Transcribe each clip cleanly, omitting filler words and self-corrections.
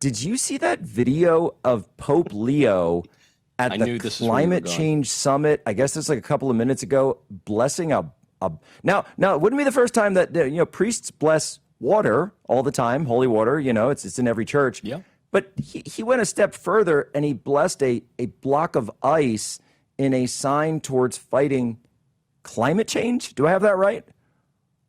did you see that video of Pope Leo at the climate change summit? I guess it's like a couple of minutes ago, blessing now it wouldn't be the first time that priests bless water all the time, holy water. It's in every church. Yeah. But he went a step further and he blessed a block of ice in a sign towards fighting climate change. Do I have that right?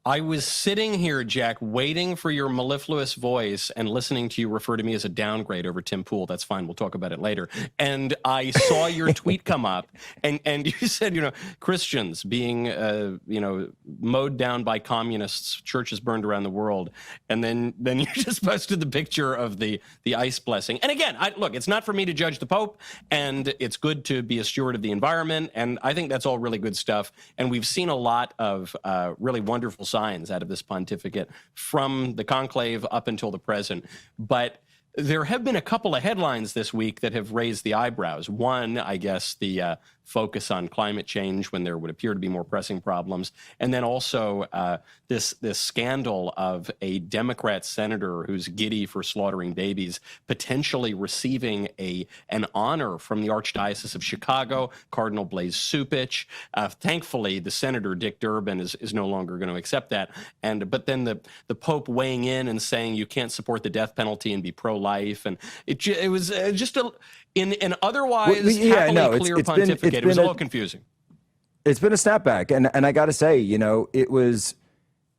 I was sitting here, Jack, waiting for your mellifluous voice and listening to you refer to me as a downgrade over Tim Pool. That's fine. We'll talk about it later. And I saw your tweet come up, and you said, Christians being, mowed down by communists, churches burned around the world. And then you just posted the picture of the ice blessing. And again, look, it's not for me to judge the Pope, and it's good to be a steward of the environment. And I think that's all really good stuff. And we've seen a lot of really wonderful signs out of this pontificate from the conclave up until the present. But there have been a couple of headlines this week that have raised the eyebrows. One, I guess, the focus on climate change when there would appear to be more pressing problems. And then also this scandal of a Democrat senator who's giddy for slaughtering babies, potentially receiving an honor from the Archdiocese of Chicago, Cardinal Blaise Cupich. Thankfully, the senator, Dick Durbin, is no longer going to accept that. But then the Pope weighing in and saying you can't support the death penalty and be pro-life. And it was just an otherwise happily clear pontificate. It was a little confusing. It's been a snapback, and I got to say,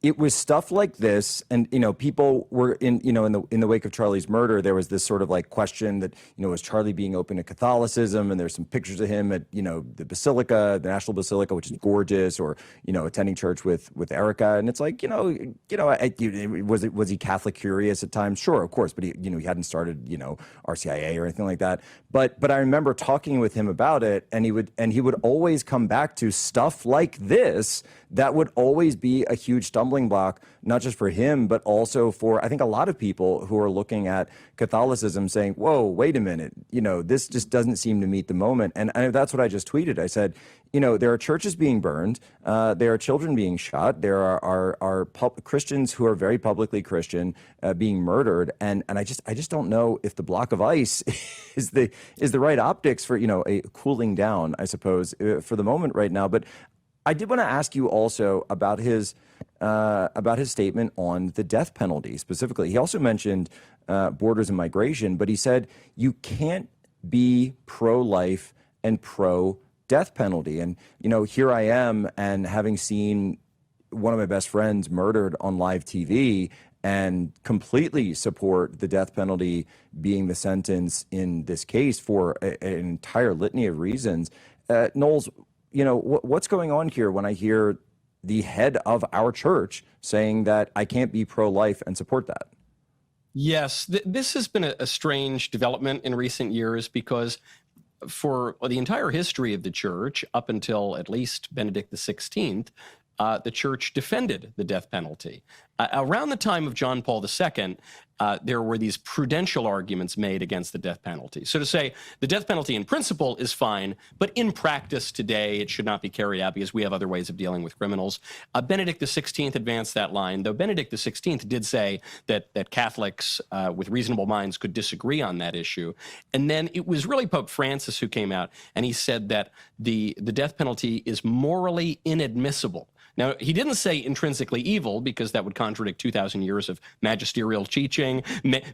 it was stuff like this, and people were in the wake of Charlie's murder. There was this sort of like question that was Charlie being open to Catholicism, and there's some pictures of him at the Basilica, the National Basilica, which is gorgeous, or attending church with Erica, and it's like was he Catholic curious at times? Sure, of course, but he hadn't started RCIA or anything like that. But I remember talking with him about it, and he would always come back to stuff like this that would always be a huge stumbling block, not just for him, but also for, I think, a lot of people who are looking at Catholicism saying, whoa, wait a minute, this just doesn't seem to meet the moment. And that's what I just tweeted. I said, there are churches being burned. There are children being shot. There are Christians who are very publicly Christian being murdered. And I just don't know if the block of ice is the right optics for, a cooling down, I suppose, for the moment right now. But I did want to ask you also about his statement on the death penalty specifically. He also mentioned borders and migration, but he said you can't be pro-life and pro-death penalty. And, here I am, and having seen one of my best friends murdered on live TV and completely support the death penalty being the sentence in this case for an entire litany of reasons. Knowles, what's going on here when I hear the head of our church saying that I can't be pro-life and support that? Yes, this has been a strange development in recent years, because for the entire history of the church, up until at least Benedict XVI, the church defended the death penalty. Around the time of John Paul II, there were these prudential arguments made against the death penalty. So to say the death penalty in principle is fine, but in practice today it should not be carried out because we have other ways of dealing with criminals. Benedict XVI advanced that line, though Benedict XVI did say that Catholics with reasonable minds could disagree on that issue. And then it was really Pope Francis who came out and he said that the death penalty is morally inadmissible. Now, he didn't say intrinsically evil, because that would contradict 2,000 years of magisterial teaching,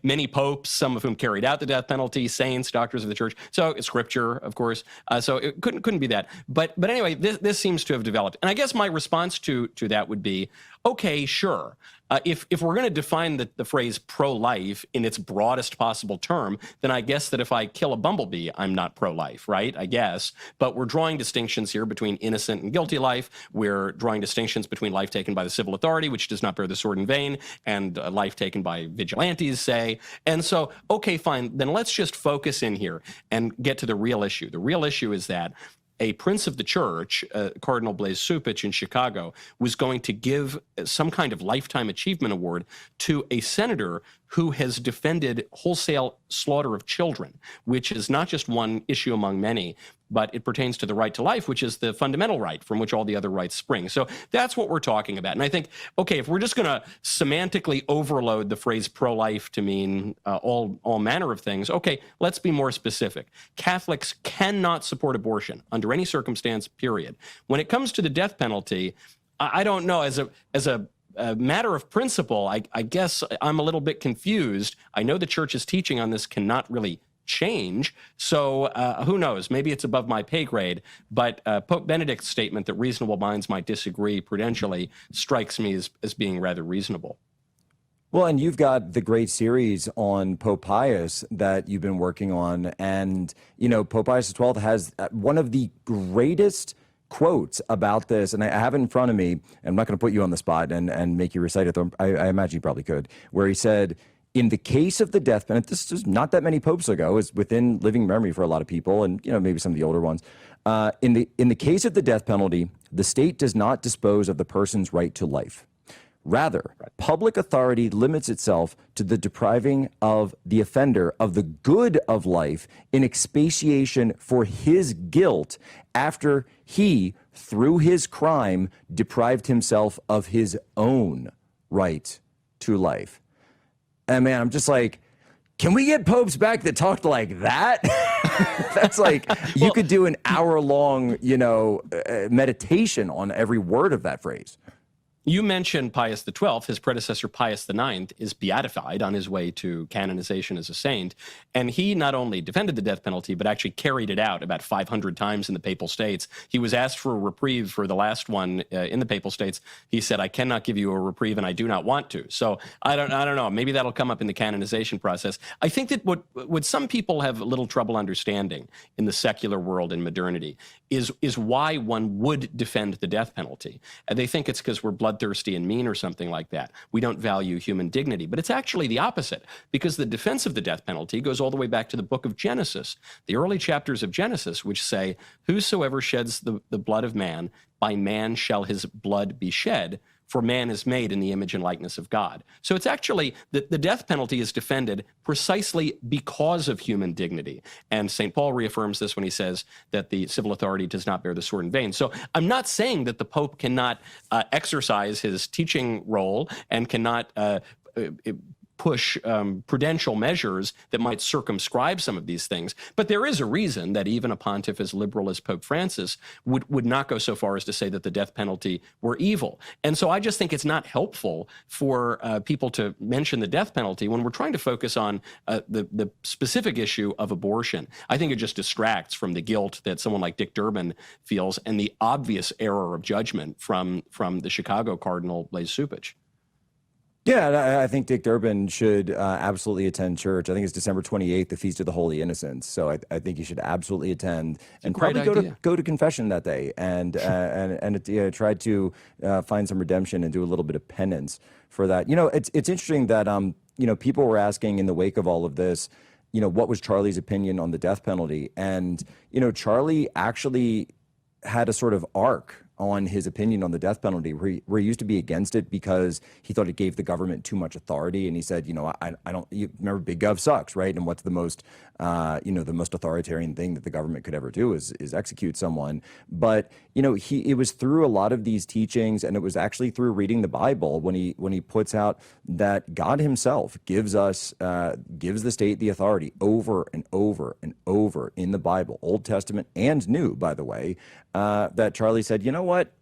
many popes, some of whom carried out the death penalty, saints, doctors of the church. So it's scripture, of course. So it couldn't be that. But anyway, this seems to have developed. And I guess my response to that would be, okay, sure. If we're going to define the phrase pro-life in its broadest possible term, then I guess that if I kill a bumblebee, I'm not pro-life, right? I guess. But we're drawing distinctions here between innocent and guilty life. We're drawing distinctions between life taken by the civil authority, which does not bear the sword in vain, and life taken by vigilantes, say. And so, okay, fine. Then let's just focus in here and get to the real issue. The real issue is that a prince of the church, Cardinal Blaise Cupich in Chicago, was going to give some kind of lifetime achievement award to a senator who has defended wholesale slaughter of children, which is not just one issue among many, but it pertains to the right to life, which is the fundamental right from which all the other rights spring. So that's what we're talking about. And I think, okay, if we're just going to semantically overload the phrase pro-life to mean all manner of things, okay, let's be more specific. Catholics cannot support abortion under any circumstance, period. When it comes to the death penalty, I don't know, as a matter of principle, I guess I'm a little bit confused. I know the church's teaching on this cannot really change, so who knows? Maybe it's above my pay grade, but Pope Benedict's statement that reasonable minds might disagree prudentially strikes me as being rather reasonable. Well, and you've got the great series on Pope Pius that you've been working on, and, you know, Pope Pius XII has one of the greatest quotes about this, and I have it in front of me. I'm not going to put you on the spot and make you recite it, though I imagine you probably could, where he said, in the case of the death penalty, this is not that many popes ago, is within living memory for a lot of people, and, you know, maybe some of the older ones. In the case of the death penalty, the state does not dispose of the person's right to life. Rather, public authority limits itself to the depriving of the offender of the good of life in expiation for his guilt after he, through his crime, deprived himself of his own right to life. And man, I'm just like, can we get popes back that talked like that? That's like, you could do an hour-long, you know, meditation on every word of that phrase. You mentioned Pius XII. His predecessor, Pius IX, is beatified on his way to canonization as a saint. And he not only defended the death penalty, but actually carried it out about 500 times in the Papal States. He was asked for a reprieve for the last one in the Papal States. He said, I cannot give you a reprieve and I do not want to. So I don't know. Maybe that'll come up in the canonization process. I think that what some people have a little trouble understanding in the secular world in modernity is why one would defend the death penalty. And they think it's because we're bloodthirsty and mean or something like that. We don't value human dignity. But it's actually the opposite, because the defense of the death penalty goes all the way back to the book of Genesis, the early chapters of Genesis, which say, whosoever sheds the blood of man, by man shall his blood be shed, for man is made in the image and likeness of God. So it's actually, the death penalty is defended precisely because of human dignity. And St. Paul reaffirms this when he says that the civil authority does not bear the sword in vain. So I'm not saying that the Pope cannot exercise his teaching role and cannot push prudential measures that might circumscribe some of these things. But there is a reason that even a pontiff as liberal as Pope Francis would not go so far as to say that the death penalty were evil. And so I just think it's not helpful for people to mention the death penalty when we're trying to focus on the specific issue of abortion. I think it just distracts from the guilt that someone like Dick Durbin feels and the obvious error of judgment from the Chicago Cardinal Blaise Cupich. Yeah, I think Dick Durbin should absolutely attend church. I think it's December 28th, the Feast of the Holy Innocents. So I think he should absolutely attend and probably go to confession that day and try to find some redemption and do a little bit of penance for that. You know, it's interesting that you know, people were asking in the wake of all of this, you know, what was Charlie's opinion on the death penalty? And you know, Charlie actually had a sort of arc on his opinion on the death penalty, where he used to be against it because he thought it gave the government too much authority. And he said, you know, I don't, you remember Big Gov sucks, right? And what's the most, you know, the most authoritarian thing that the government could ever do is execute someone. But, you know, it was through a lot of these teachings, and it was actually through reading the Bible when he puts out that God himself gives the state the authority over and over and over in the Bible, Old Testament and New, by the way, that Charlie said, you know what,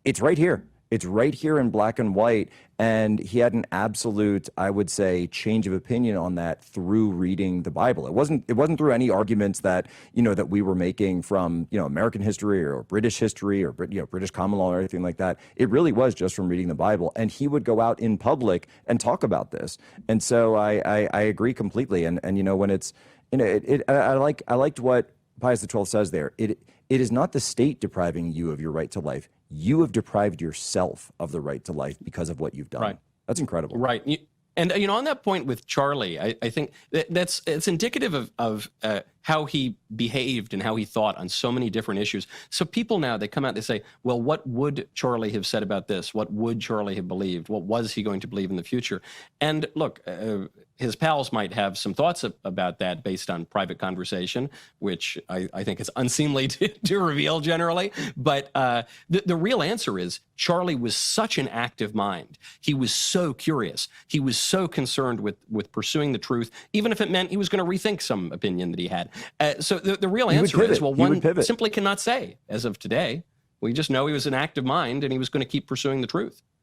it's right here. It's right here in black and white. And he had an absolute, I would say, change of opinion on that through reading the Bible. It wasn't through any arguments that, you know, that we were making from, you know, American history or British history or, you know, British common law or anything like that. It really was just from reading the Bible. And he would go out in public and talk about this. And so I agree completely. And you know, when it's, you know, I liked what Pius XII says there. It is not the state depriving you of your right to life. You have deprived yourself of the right to life because of what you've done. Right. That's incredible. Right. And, you know, on that point with Charlie, I think it's indicative of how he behaved and how he thought on so many different issues. So people now, they come out, they say, well, what would Charlie have said about this? What would Charlie have believed? What was he going to believe in the future? And look, his pals might have some thoughts about that based on private conversation, which I think is unseemly to reveal generally. But the real answer is Charlie was such an active mind. He was so curious. He was so concerned with pursuing the truth, even if it meant he was going to rethink some opinion that he had. So the real answer is, well, one simply cannot say as of today. We just know he was an active mind and he was going to keep pursuing the truth.